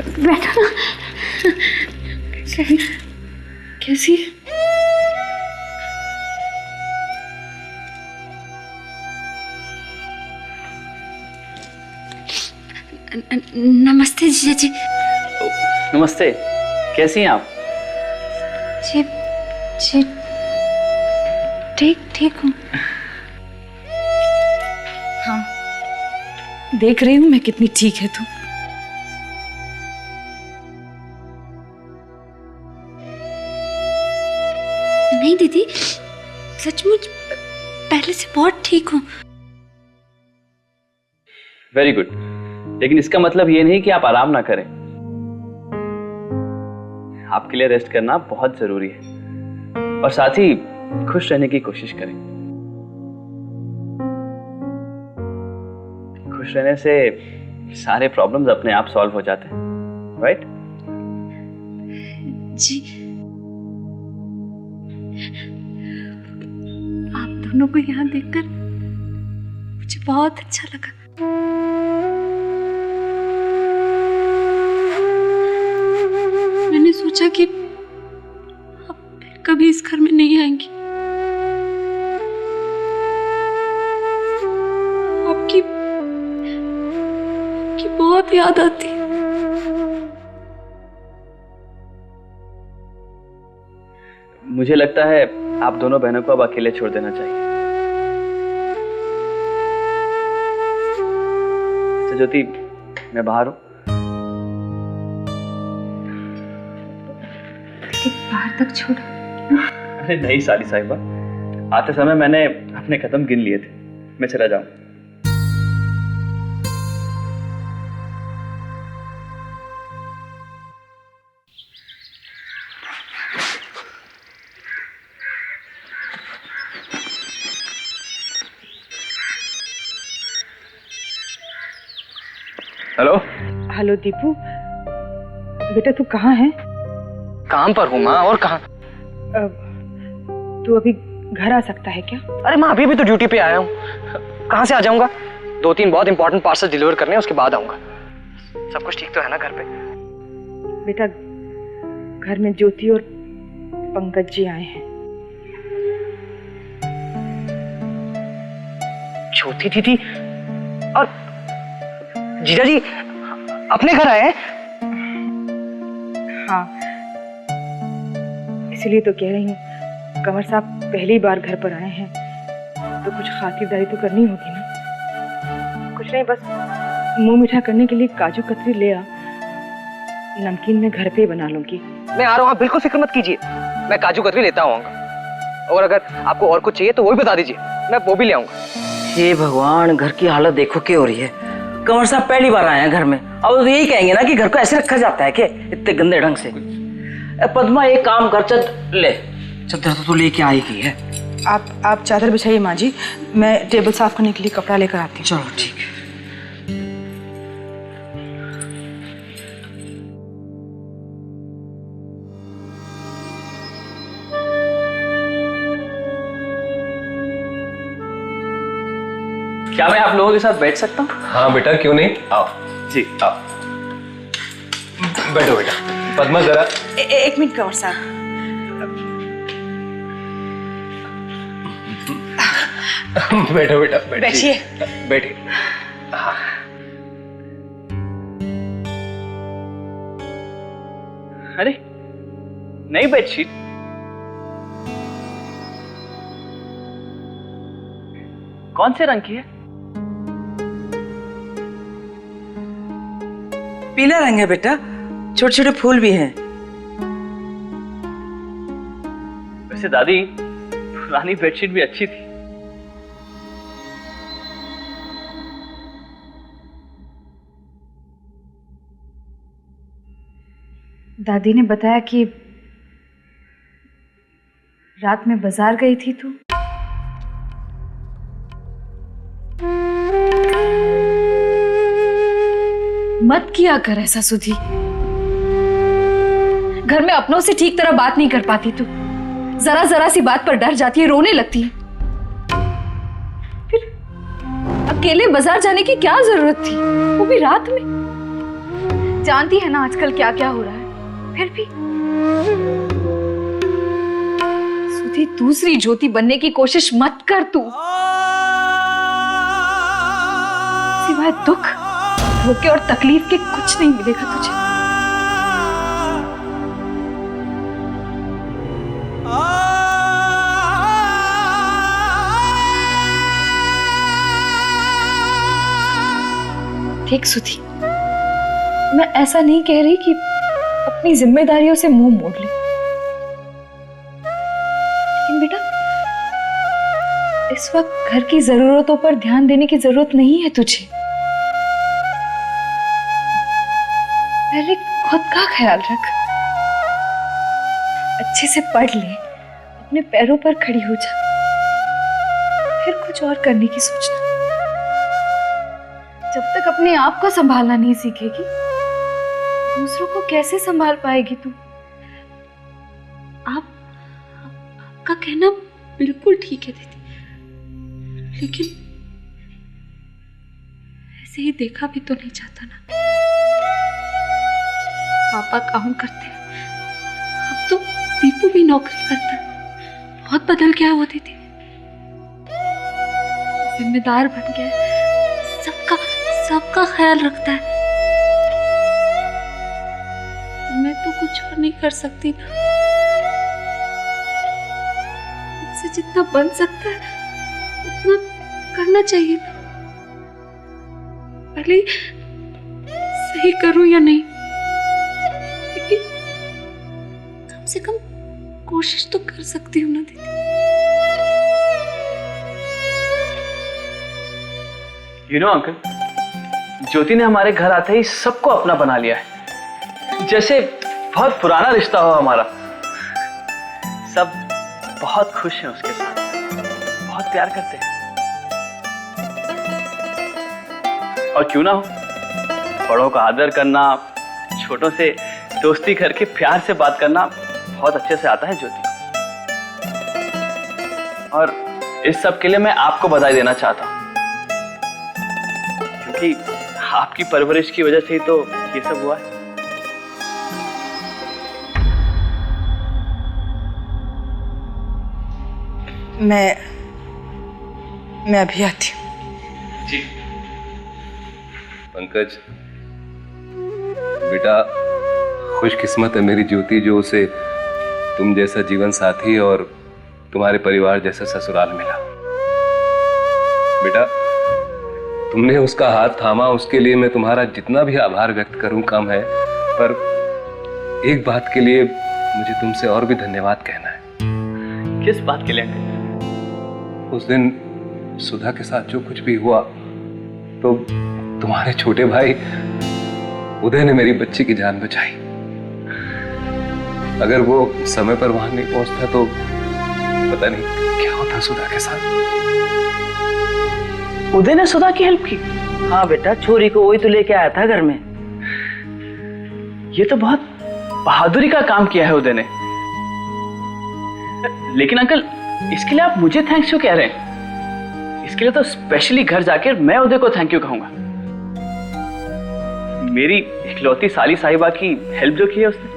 बैठो ना। कैसी है? नमस्ते जीजा जी। नमस्ते, कैसी हैं आप? जी जी ठीक हूँ। हाँ, देख रही हूँ मैं कितनी ठीक है तू। नहीं दीदी, सचमुच पहले से बहुत ठीक हूँ। वेरी गुड, लेकिन इसका मतलब ये नहीं कि आप आराम ना करें। आपके लिए रेस्ट करना बहुत जरूरी है और साथ ही खुश रहने की कोशिश करें। खुश रहने से सारे प्रॉब्लम्स अपने आप सॉल्व हो जाते हैं, राइट? जी, आप दोनों को यहाँ देखकर मुझे बहुत अच्छा लगा। मैंने सोचा कि आप फिर कभी इस घर में नहीं आएंगी। आपकी बहुत याद आती है। मुझे लगता है आप दोनों बहनों को अब अकेले छोड़ देना चाहिए। तो ज्योति, मैं बाहर हूँ। बाहर तक छोड़ा? अरे नहीं साली साहिबा, आते समय मैंने अपने कदम गिन लिए थे। मैं चला जाऊं। हेलो हेलो दीपू, बेटा तू कहाँ है? काम पर हूँ माँ, और कहाँ? तू अभी घर आ सकता है क्या? अरे माँ, अभी तो ड्यूटी पे आया हूँ, कहाँ से आ जाऊंगा? 2-3 बहुत इंपॉर्टेंट पार्सल डिलीवर करने हैं, उसके बाद आऊंगा। सब कुछ ठीक तो है ना घर पे? बेटा घर में ज्योति और पंकज जी आए हैं। ज्योति दीदी और जीजा जी अपने घर आए हैं? हाँ, इसलिए तो कह रही हूँ, कंवर साहब पहली बार घर पर आए हैं तो कुछ खातिरदारी तो करनी होगी ना। कुछ नहीं, बस मुंह मीठा करने के लिए काजू कतरी ले आ, नमकीन मैं घर पे बना लूंगी। मैं आ रहा हूँ, बिल्कुल फिक्र मत कीजिए, मैं काजू कतरी लेता आऊंगा। और अगर आपको और कुछ चाहिए तो वो भी बता दीजिए, मैं वो भी ले आऊंगा। हे भगवान, घर की हालत देखो क्या हो रही है। कंवर साहब पहली बार आए हैं घर में, अब तो यही कहेंगे ना कि घर को ऐसे रखा जाता है कि इतने गंदे ढंग से। पद्मा एक काम कर, चादर तो लेके आई की है। आप चादर बिछाइए माँ जी, मैं टेबल साफ करने के लिए कपड़ा लेकर आती हूँ। चलो ठीक है। क्या मैं आप लोगों के साथ बैठ सकता हूँ? हाँ बेटा, क्यों नहीं, आओ। जी आओ। बैठो बेटा। पद्मा जरा एक मिनट कंवर साहब, बैठो बेटा, बैठिए। बैठिए। हाँ। अरे नई बेडशीट? कौन से रंग की है? पीला रंग है बेटा, छोटे छोटे फूल भी हैं। वैसे दादी, पुरानी बेडशीट भी अच्छी थी। दादी ने बताया कि रात में बाजार गई थी तू। मत किया कर ऐसा सुधी। घर में अपनों से ठीक तरह बात नहीं कर पाती तू, जरा जरा सी बात पर डर जाती है, रोने लगती है। फिर अकेले बाजार जाने की क्या जरूरत थी, वो भी रात में? जानती है ना आजकल क्या क्या हो रहा है, फिर भी सुधी दूसरी ज्योति बनने की कोशिश मत कर तू। सिवाय दुख, धोखे और तकलीफ के कुछ नहीं मिलेगा तुझे। देख सुधी, मैं ऐसा नहीं कह रही कि अपनी जिम्मेदारियों से मुंह मोड़ ले, लेकिन बेटा इस वक्त घर की जरूरतों पर ध्यान देने की जरूरत नहीं है तुझे। पहले खुद का ख्याल रख, अच्छे से पढ़ ले, अपने पैरों पर खड़ी हो जा, फिर कुछ और करने की सोचना। जब तक अपने आप को संभालना नहीं सीखेगी, दूसरों को कैसे संभाल पाएगी तू? आपका कहना बिल्कुल ठीक है दीदी, लेकिन ऐसे ही देखा भी तो नहीं जाता ना। पापा काम करते हैं, अब तो दीपू भी नौकरी करता है, बहुत बदल गया वो दीदी, जिम्मेदार बन गया, सबका ख्याल रखता है। मैं तो कुछ और नहीं कर सकती ना, मुझसे जितना बन सकता है उतना करना चाहिए ना, भले सही करूं या नहीं, लेकिन कम से कम कोशिश तो कर सकती हूँ ना दीदी। You know, अंकल, ज्योति ने हमारे घर आते ही सबको अपना बना लिया है, जैसे बहुत पुराना रिश्ता हो हमारा। सब बहुत खुश हैं उसके साथ, बहुत प्यार करते हैं। और क्यों ना हो, बड़ों का आदर करना, छोटों से दोस्ती करके प्यार से बात करना बहुत अच्छे से आता है ज्योति को। और इस सब के लिए मैं आपको बधाई देना चाहता हूँ, क्योंकि आपकी परवरिश की वजह से ही तो ये सब हुआ है। मैं अभी आती हूँ। जी पंकज बेटा, खुशकिस्मत है मेरी ज्योति जो उसे तुम जैसा जीवन साथी और तुम्हारे परिवार जैसा ससुराल मिला। बेटा, तुमने उसका हाथ थामा, उसके लिए मैं तुम्हारा जितना भी आभार व्यक्त करूं कम है, पर एक बात के लिए मुझे तुमसे और भी धन्यवाद कहना है। किस बात के लिए अंकल? उस दिन सुधा के साथ जो कुछ भी हुआ, तो तुम्हारे छोटे भाई उदय ने मेरी बच्ची की जान बचाई। अगर वो समय पर वहां नहीं पहुंचता तो पता नहीं क्या होता सुधा के साथ। उदय ने सुधा की हेल्प की? हाँ बेटा, छोरी को वही तो लेके आया था घर में। ये तो बहुत बहादुरी का काम किया है उदय ने। लेकिन अंकल, इसके लिए आप मुझे थैंक्स क्यों कह रहे हैं? इसके लिए तो स्पेशली घर जाकर मैं उदय को थैंक यू कहूंगा। मेरी इकलौती साली साहिबा की हेल्प जो की है उसने।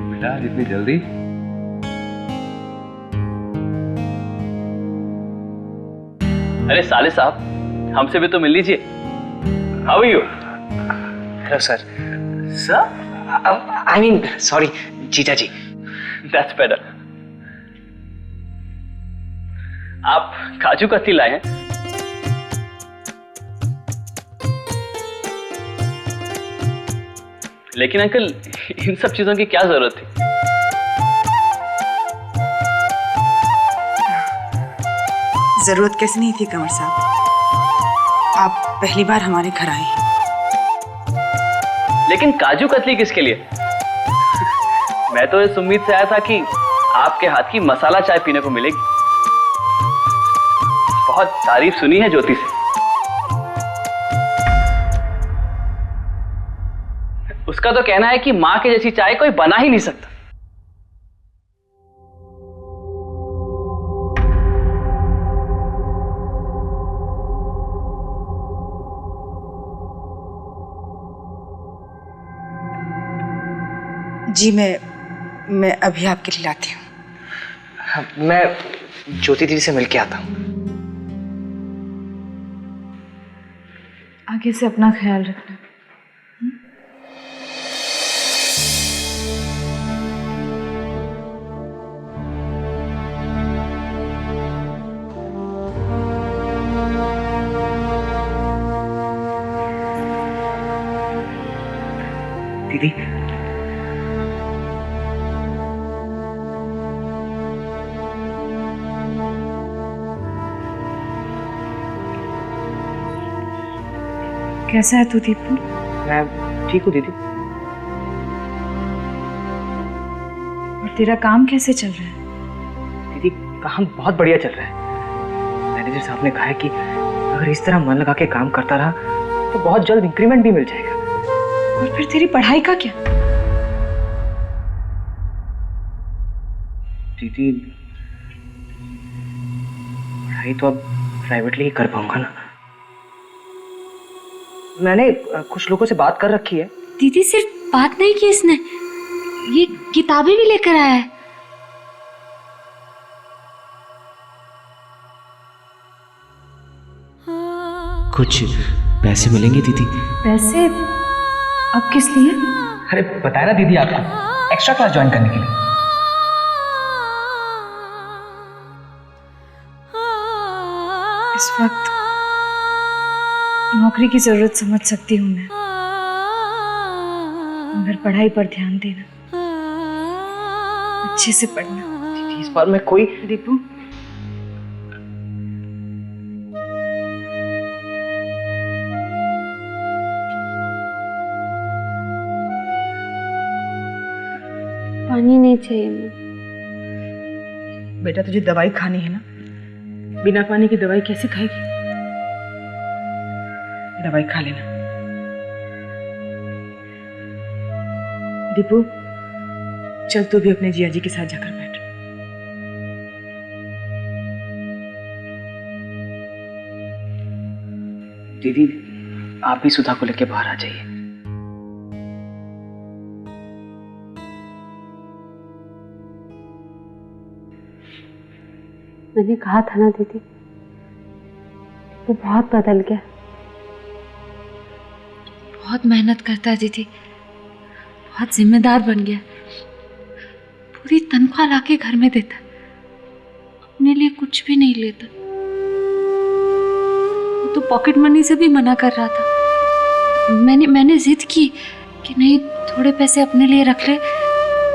बेटा, इतनी जल्दी? अरे साले साहब, हमसे भी तो मिल लीजिए। How are you? Hello sir. Sir? I mean sorry जीजा जी। That's better. आप काजू कतली लाए हैं? लेकिन अंकल, इन सब चीजों की क्या जरूरत थी? जरूरत कैसे नहीं थी कंवर साहब, आप पहली बार हमारे घर आए हैं। लेकिन काजू कतली किसके लिए? मैं तो इस उम्मीद से आया था कि आपके हाथ की मसाला चाय पीने को मिलेगी। बहुत तारीफ सुनी है ज्योति से। उसका तो कहना है कि मां के जैसी चाय कोई बना ही नहीं सकता। जी मैं अभी आपके लिए लाती हूँ। मैं ज्योति दीदी से मिलके आता हूँ। आगे से अपना ख्याल रखना। दीदी कैसा है तू दीपू? मैं ठीक हूँ दीदी। और तेरा काम कैसे चल रहा है? दीदी काम बहुत बढ़िया चल रहा है। मैनेजर साहब ने कहा है कि अगर इस तरह मन लगा के काम करता रहा तो बहुत जल्द इंक्रीमेंट भी मिल जाएगा। और फिर तेरी पढ़ाई का क्या? दीदी पढ़ाई तो अब प्राइवेटली ही कर पाऊंगा ना। मैंने कुछ लोगों से बात कर रखी है। दीदी सिर्फ बात नहीं की इसने, ये किताबें भी लेकर आया है। कुछ पैसे मिलेंगे दीदी? पैसे? अब किस लिए? अरे बताया ना दीदी आपको, एक्स्ट्रा क्लास ज्वाइन करने के लिए। इस वक्त नौकरी की जरूरत समझ सकती हूँ मैं, मगर पढ़ाई पर ध्यान देना, अच्छे से पढ़ना। दीदी इस बार मैं कोई दीपू पानी नहीं चाहिए मुझे। बेटा तुझे दवाई खानी है ना, बिना पानी की दवाई कैसे खाएगी? दवाई खा लेना। दीपू चल तू भी अपने जिया जी के साथ जाकर बैठ। दीदी आप भी सुधा को लेके बाहर आ जाइए। मैंने कहा था ना दीदी, वो बहुत बदल गया। बहुत मेहनत करता है दीदी, बहुत जिम्मेदार बन गया। पूरी तनख्वाह लाके घर में देता, अपने लिए कुछ भी नहीं लेता। वो तो पॉकेट मनी से भी मना कर रहा था। मैंने जिद की कि नहीं, थोड़े पैसे अपने लिए रख ले,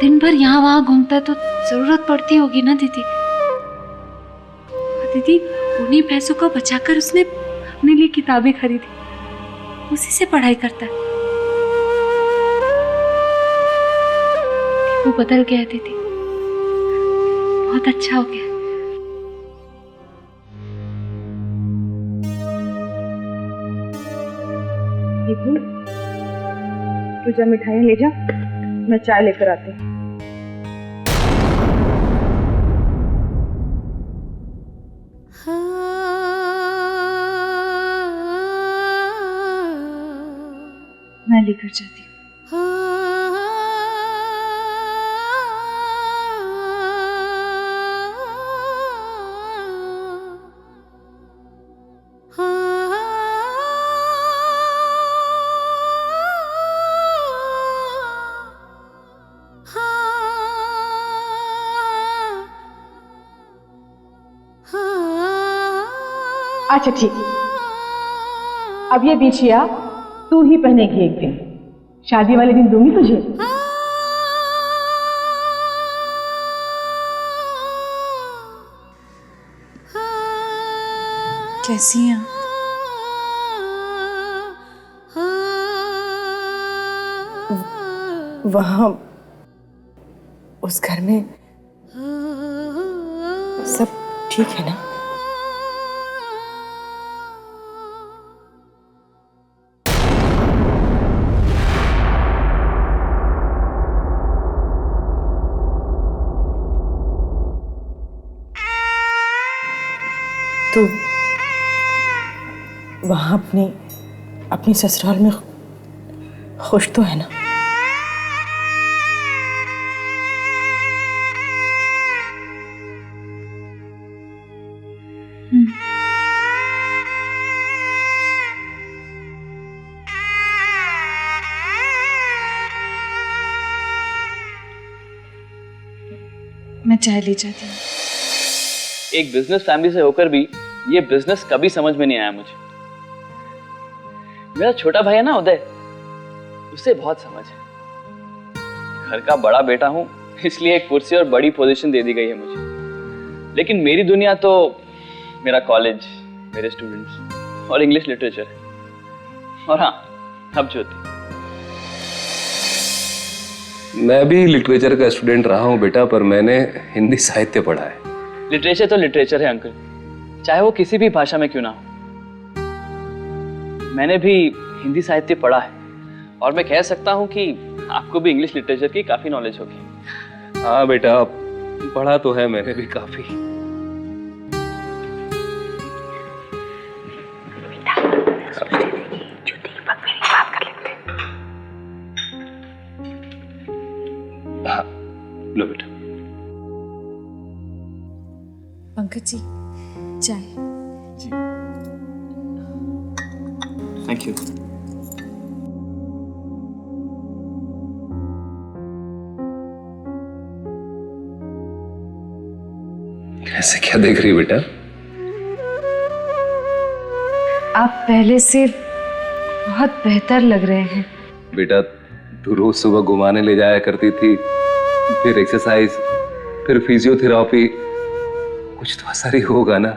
दिन भर यहाँ वहाँ घूमता है तो जरूरत पड़ती होगी ना दीदी। दीदी उन्हीं पैसों को बचाकर उसने अपने लिए किताबें खरीदी, उसी से पढ़ाई करता है। वो बदल गया दीदी, बहुत अच्छा हो गया। दीपू तू जा मिठाइयाँ ले जा, मैं चाय लेकर आती हूँ। मैं लेकर जाती हूँ। अच्छा ठीक, अब ये बिछिया तू ही पहनेगी एक दिन, शादी वाले दिन दूंगी तुझे। कैसी हैं? वहाँ उस घर में सब ठीक है ना? तो वहाँ अपनी ससुराल में खुश तो है ना? मैं चाय ले जाती हूँ। एक बिजनेस फैमिली से होकर भी ये बिजनेस कभी समझ में नहीं आया मुझे। मेरा छोटा भाई है ना उदय, उसे बहुत समझ है। घर का बड़ा बेटा हूं, इसलिए एक कुर्सी और बड़ी पोजीशन दे दी गई है मुझे। लेकिन मेरी दुनिया तो मेरा कॉलेज, मेरे स्टूडेंट्स और इंग्लिश लिटरेचर है। और हाँ, अब ज्योति। मैं भी लिटरेचर का स्टूडेंट रहा हूँ बेटा, पर मैंने हिंदी साहित्य पढ़ा है। लिटरेचर तो लिटरेचर है अंकल, चाहे वो किसी भी भाषा में क्यों ना हो। मैंने भी हिंदी साहित्य पढ़ा है और मैं कह सकता हूँ कि आपको भी इंग्लिश लिटरेचर की काफी नॉलेज होगी। हाँ बेटा, पढ़ा तो है मैंने भी काफी। हाँ, लो बेटा। पंकज जी, चाय। Thank you. ऐसे क्या देख रही बेटा? आप पहले से बहुत बेहतर लग रहे हैं। बेटा, तू रोज सुबह घुमाने ले जाया करती थी, फिर एक्सरसाइज, फिर फिजियोथेरेपी, कुछ तो असर ही होगा ना।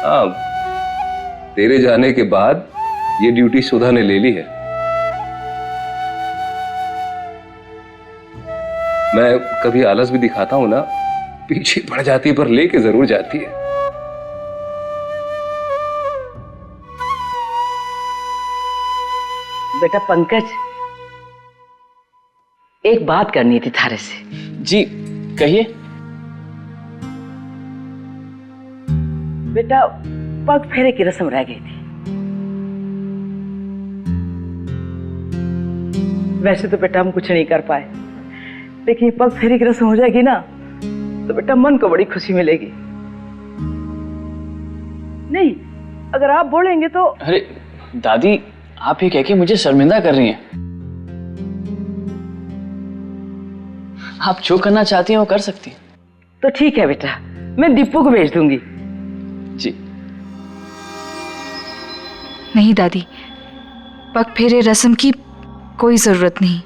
हाँ, तेरे जाने के बाद ये ड्यूटी सुधा ने ले ली है। मैं कभी आलस भी दिखाता हूं ना, पीछे पड़ जाती है, पर लेके जरूर जाती है। बेटा पंकज, एक बात करनी थी थारे से। जी कहिए। बेटा, पग फेरे की रस्म रह गई थी। वैसे तो बेटा हम कुछ नहीं कर पाए, लेकिन ये पग फेरे की रस्म हो जाएगी ना तो बेटा मन को बड़ी खुशी मिलेगी। नहीं, अगर आप बोलेंगे तो। अरे दादी, आप ये कह के मुझे शर्मिंदा कर रही हैं। आप जो करना चाहती हैं वो कर सकती हैं। तो ठीक है बेटा, मैं दीपू को भेज दूंगी। जी नहीं दादी, पग फेरे रस्म की कोई जरूरत नहीं।